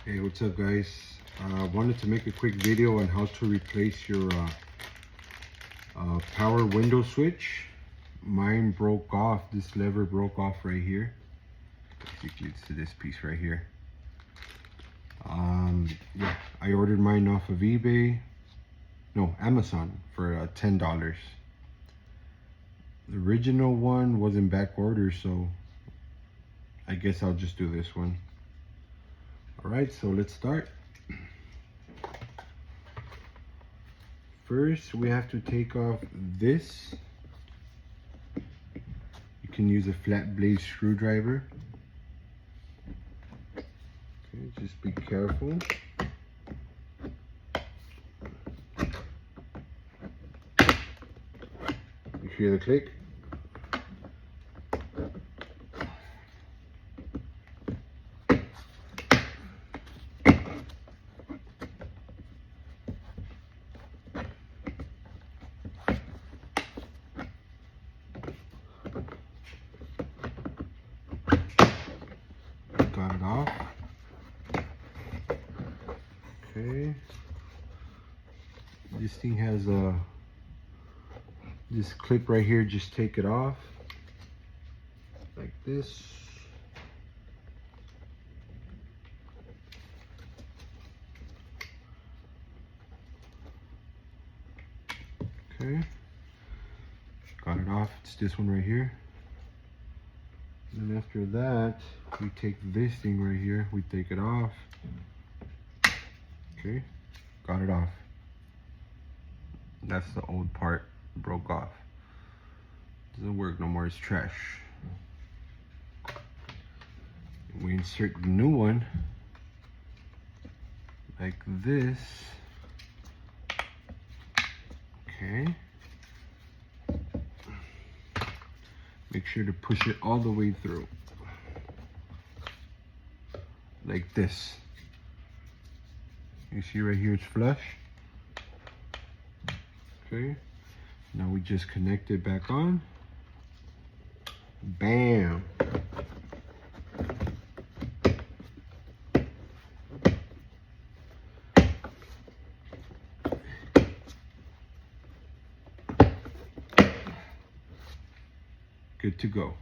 Hey, what's up guys? Wanted to make a quick video on how to replace your power window switch. Mine broke off. This lever broke off right here. Basically it's this piece right here. Yeah, I ordered mine off of Amazon for $10. The original one was in back order, so I guess I'll just do this one. Alright, so let's start. First, we have to take off this. You can use a flat blade screwdriver. Okay, just be careful. You hear the click? Got it off. Okay. This thing has this clip right here. Just take it off like this. Okay. Got it off. It's this one right here. And then after that, we take this thing right here, we take it off. Okay, got it off. That's the old part, broke off. Doesn't work no more, it's trash. We insert the new one like this. Okay. Make sure to push it all the way through. Like this. You see right here it's flush. Okay. Now we just connect it back on. Bam. Good to go.